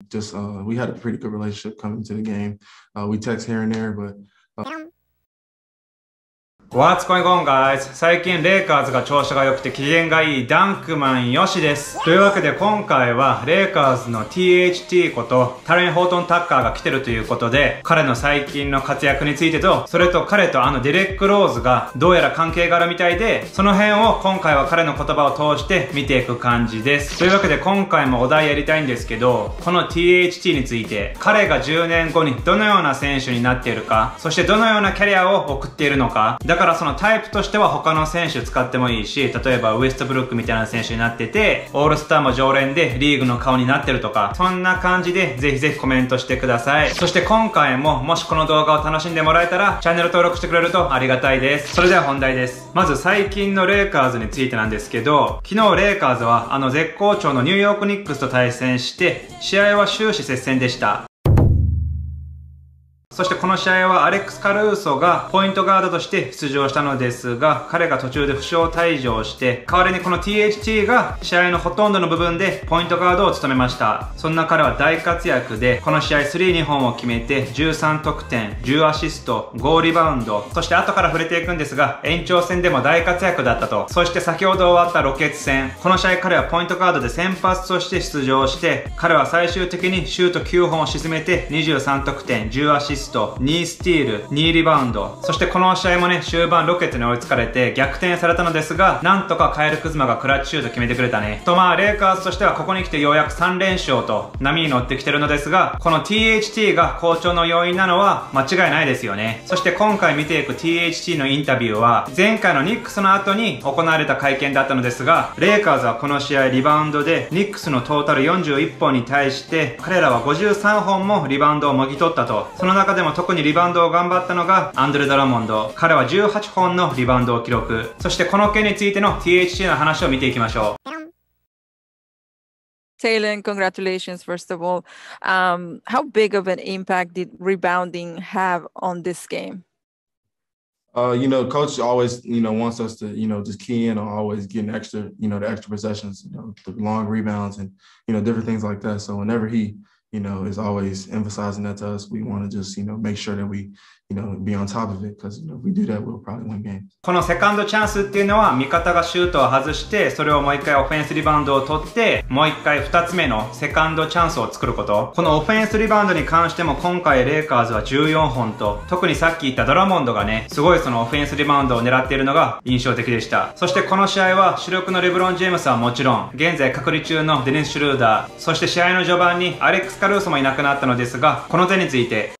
Just we had a pretty good relationship coming to the game. We text here and there, but What's going on, guys? 最近レイカーズが調子が良くて機嫌がいいダンクマンヨシです。というわけで今回はレイカーズの Tht ことテイレンホートンタッカーが来てるということで、彼の最近の活躍についてと、それと彼とディレック・ローズがどうやら関係があるみたいで、その辺を今回は彼の言葉を通して見ていく感じです。というわけで今回もお題やりたいんですけど、この Tht について彼が10年後にどのような選手になっているか、そしてどのようなキャリアを送っているのか、だからそのタイプとしては他の選手使ってもいいし、例えばウエストブルックみたいな選手になってて、オールスターも常連でリーグの顔になってるとか、そんな感じでぜひぜひコメントしてください。そして今回ももしこの動画を楽しんでもらえたらチャンネル登録してくれるとありがたいです。それでは本題です。まず最近のレイカーズについてなんですけど、昨日レイカーズは絶好調のニューヨークニックスと対戦して試合は終始接戦でした。そしてこの試合はアレックス・カルーソがポイントガードとして出場したのですが、彼が途中で負傷退場して、代わりにこの Tht が試合のほとんどの部分でポイントガードを務めました。そんな彼は大活躍で、この試合3本を決めて13得点、10アシスト、5リバウンド、そして後から触れていくんですが、延長戦でも大活躍だったと。そして先ほど終わったロケッツ戦、この試合彼はポイントガードで先発として出場して、彼は最終的にシュート9本を沈めて23得点、10アシスト、2スティール、2リバウンド。そしてこの試合もね、終盤ロケットに追いつかれて逆転されたのですが、なんとかカエル・クズマがクラッチシュート決めてくれたね。とレイカーズとしてはここに来てようやく3連勝と波に乗ってきてるのですが、この Tht が好調の要因なのは間違いないですよね。そして今回見ていく Tht のインタビューは、前回のニックスの後に行われた会見だったのですが、レイカーズはこの試合リバウンドでニックスのトータル41本に対して、彼らは53本もリバウンドをもぎ取ったと。その中でも特にリバウンドを頑張ったのがアンドレ・ドラモンド。彼は18本のリバウンドを記録。そしてこの件についての Tht の話を見ていきましょう。Taylor, congratulations, first of all. How big of an impact did rebounding have on this game? Coach always, wants us to, just key in on always getting extra, the extra possessions, the long rebounds and, different things like that. So whenever he, is always emphasizing that to us, we want to just, make sure that we, be on top of it because, if we do that, we'll probably win games. このセカンドチャンスっていうのは味方がシュートを外して、それをもう一回オフェンスリバウンドを取って、もう一回2つ目のセカンドチャンスを作ること。このオフェンスリバウンドに関しても今回レイカーズは14本と、特にさっき言ったドラモンドがね、すごいそのオフェンスリバウンドを狙っているのが印象的でした。そしてこの試合は主力のレブロン・ジェームスはもちろん、現在隔離中のデニス・シュルーダー、そして試合の序盤にアレックス・カルーソもいなくなったのですが、この点について、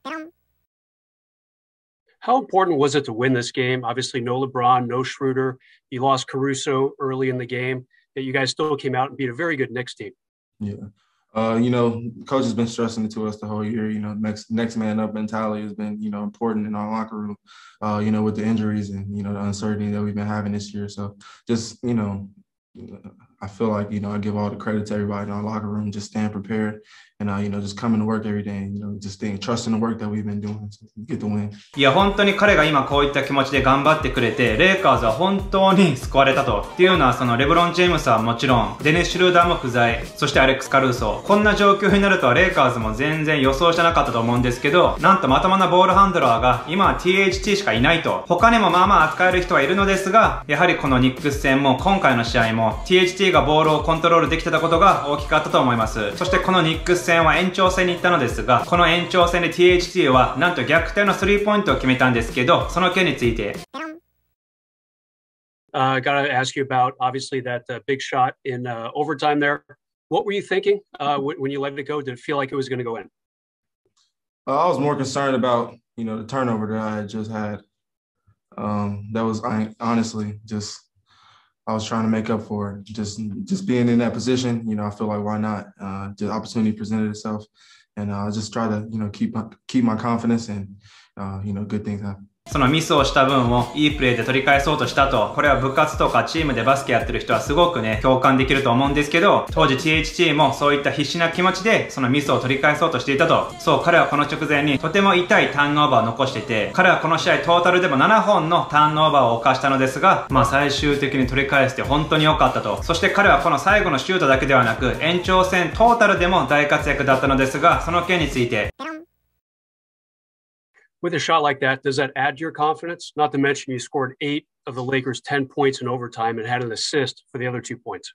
How important was it to win this game? Obviously, no LeBron, no Schroeder. You lost Caruso early in the game. That you guys still came out and beat a very good Knicks team. Yeah. Coach has been stressing it to us the whole year. Next man up mentality has been, important in our locker room, with the injuries and, the uncertainty that we've been having this year. So just, I feel like, I give all the credit to everybody in our locker room, just staying prepared and, just coming to work every day and, just trusting the work that we've been doing to get the win. いや、本当に彼が今こういった気持ちで頑張ってくれて、レイカーズは本当に救われたと。っていうのは、そのレブロン・ジェームスはもちろん、デニス・シュルーダーも不在、そしてアレックス・カルーソ。こんな状況になるとはレイカーズも全然予想してなかったと思うんですけど、なんとまともなボールハンドラーが今は Tht しかいないと。他にもまあまあ扱える人はいるのですが、やはりこのニックス戦も今回の試合も Tht がボールをコントロールできてたことが大きかったと思います。そしてこのニックス戦は延長戦に行ったのですが、この延長戦で Tht はなんと逆転のスリーポイントを決めたんですけど、その件について。Gotta ask you about obviously that big shot in overtime there. What were you thinking when you let it go? Did it feel like it was going to go in? I was more concerned about, the turnover that I had just had. That was honestly just I was trying to make up for it. Just being in that position, I feel like why not? The opportunity presented itself, and I just try to, keep my confidence and, good things happen. そのミスをした分をいいプレーで取り返そうとしたと、これは部活とかチームでバスケやってる人はすごくね、共感できると思うんですけど、当時 THT もそういった必死な気持ちでそのミスを取り返そうとしていたと。そう、彼はこの直前にとても痛いターンオーバーを残していて、彼はこの試合トータルでも7本のターンオーバーを犯したのですが、最終的に取り返して本当に良かったと。そして彼はこの最後のシュートだけではなく、延長戦トータルでも大活躍だったのですが、その件について。With a shot like that, does that add to your confidence? Not to mention you scored 8 of the Lakers' 10 points in overtime and had an assist for the other 2 points.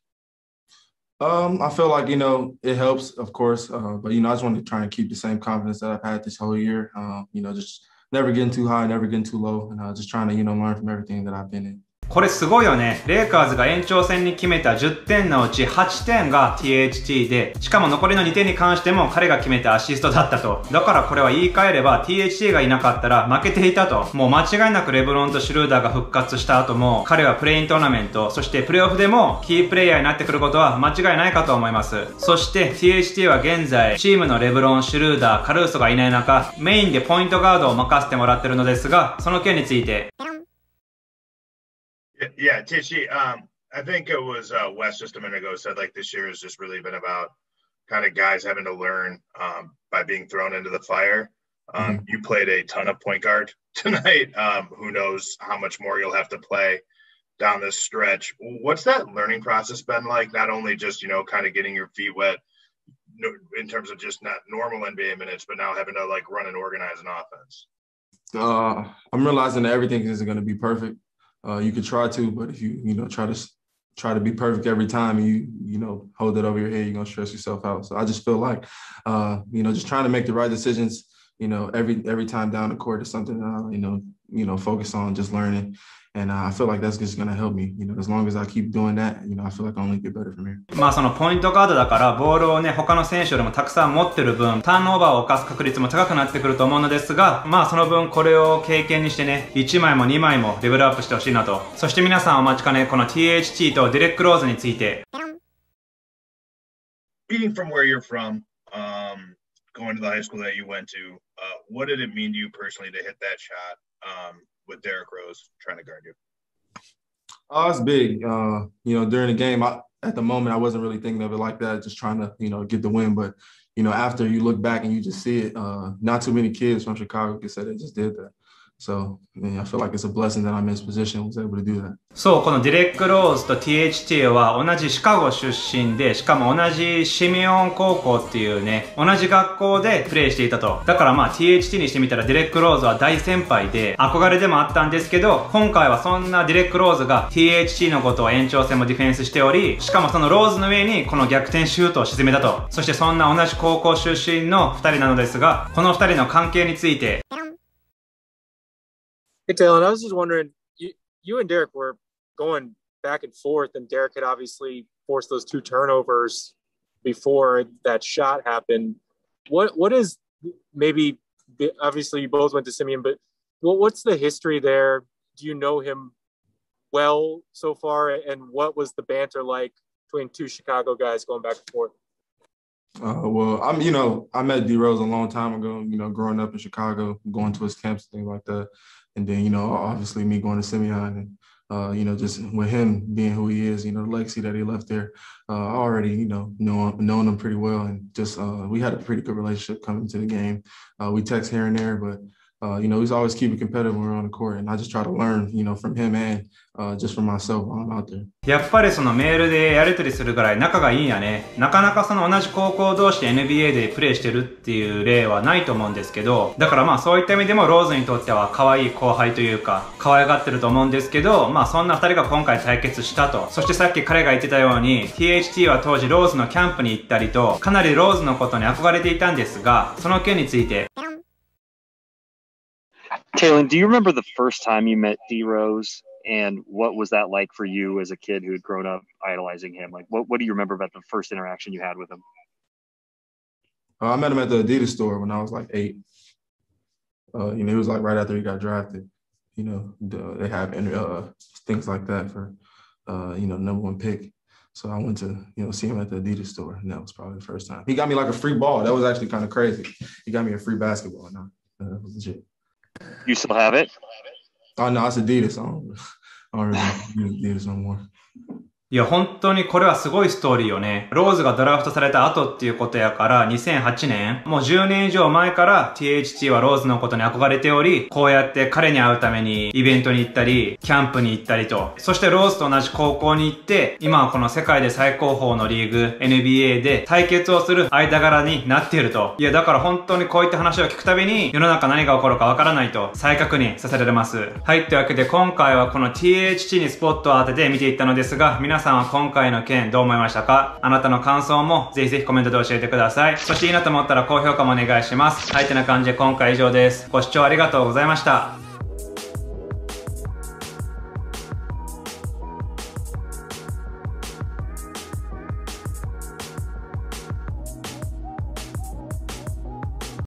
I feel like, it helps, of course, but, I just want to try and keep the same confidence that I've had this whole year. Just never getting too high, never getting too low, and just trying to, learn from everything that I've been in. これすごいよね。レイカーズが延長戦に決めた10点のうち8点が THT で、しかも残りの2点に関しても彼が決めたアシストだったと。だからこれは言い換えれば THT がいなかったら負けていたと。もう間違いなくレブロンとシュルーダーが復活した後も、彼はプレイントーナメント、そしてプレイオフでもキープレイヤーになってくることは間違いないかと思います。そして THT は現在、チームのレブロン、シュルーダー、カルーソがいない中、メインでポイントガードを任せてもらってるのですが、その件について。Yeah, Tishy, I think it was Wes just a minute ago said like this year has just really been about kind of guys having to learn by being thrown into the fire. You played a ton of point guard tonight. Who knows how much more you'll have to play down this stretch. What's that learning process been like? Not only just, kind of getting your feet wet in terms of just not normal NBA minutes, but now having to like run and organize an offense. I'm realizing that everything isn't going to be perfect. You could try to, but if you try to be perfect every time and you hold it over your head, you're gonna stress yourself out. So I just feel like just trying to make the right decisions, every time down the court is something that I, focus on just learning. And I feel like that's just gonna help me. As long as I keep doing that, I feel like I only get better from here. そのポイントガードだからボールをね、他の選手よりもたくさん持ってる分、ターンオーバーを犯す確率も高くなってくると思うのですが、その分これを経験にしてね、1枚も2枚もレベルアップしてほしいなと。そして皆さんお待ちかね、この THT とディレック・ローズについて。Being from where you're from, going to the high school that you went to, what did it mean to you personally to hit that shot? With Derrick Rose trying to guard you? It's big. During the game, at the moment, I wasn't really thinking of it like that, just trying to, get the win. But, after you look back and you just see it, not too many kids from Chicago can say they just did that. So, I feel like it's a blessing that I'm in this position and was able to do that. そう、このディレック・ローズと THT は同じシカゴ出身で、しかも同じシミオン高校っていうね、同じ学校でプレーしていたと。だからTHT にしてみたらディレック・ローズは大先輩で、憧れでもあったんですけど、今回はそんなディレック・ローズが THT のことを延長戦もディフェンスしており、しかもそのローズの上にこの逆転シュートを沈めたと。そしてそんな同じ高校出身の2人なのですが、この2人の関係について。Hey, Talon, I was just wondering, you and Derek were going back and forth, and Derek had obviously forced those 2 turnovers before that shot happened. What is maybe, obviously you both went to Simeon, but what's the history there? Do you know him well so far? And what was the banter like between 2 Chicago guys going back and forth? Well, I met D Rose a long time ago, growing up in Chicago, going to his camps, things like that. And then, obviously me going to Simeon and, just with him being who he is, the legacy that he left there, I already, known him pretty well. And just we had a pretty good relationship coming to the game. We text here and there, but, he's always keeping competitive when we're on the court. And I just try to learn, from him and just from myself while I'm out there. やっぱりそのメールでやり取りするぐらい仲がいいんやね。なかなかその同じ高校同士で NBA でプレーしてるっていう例はないと思うんですけど、だからそういった意味でもローズにとっては可愛い後輩というか、可愛がってると思うんですけど、そんな2人が今回対決したと。そしてさっき彼が言ってたように、THT は当時ローズのキャンプに行ったりと、かなりローズのことに憧れていたんですが、その件について。Talon, do you remember the first time you met D Rose? And what was that like for you as a kid who had grown up idolizing him? Like, what do you remember about the first interaction you had with him? I met him at the Adidas store when I was like 8. He was like right after he got drafted. They have things like that for, number 1 pick. So I went to, see him at the Adidas store, and that was probably the first time. He got me like a free ball. That was actually kind of crazy. He got me a free basketball. No, that was legit. You still have it? Oh no, it's Adidas. I don't really use Adidas no more. いや、本当にこれはすごいストーリーよね。ローズがドラフトされた後っていうことやから、2008年、もう10年以上前から THT はローズのことに憧れており、こうやって彼に会うためにイベントに行ったり、キャンプに行ったりと、そしてローズと同じ高校に行って、今はこの世界で最高峰のリーグ、NBA で対決をする間柄になっていると。いや、だから本当にこういった話を聞くたびに、世の中何が起こるかわからないと再確認させられます。はい、というわけで今回はこの THT にスポットを当てて見ていったのですが、皆さんは今回の件どう思いましたか？あなたの感想もぜひぜひコメントで教えてください。そしていいなと思ったら高評価もお願いします。はい、てな感じで今回以上です。ご視聴ありがとうございました。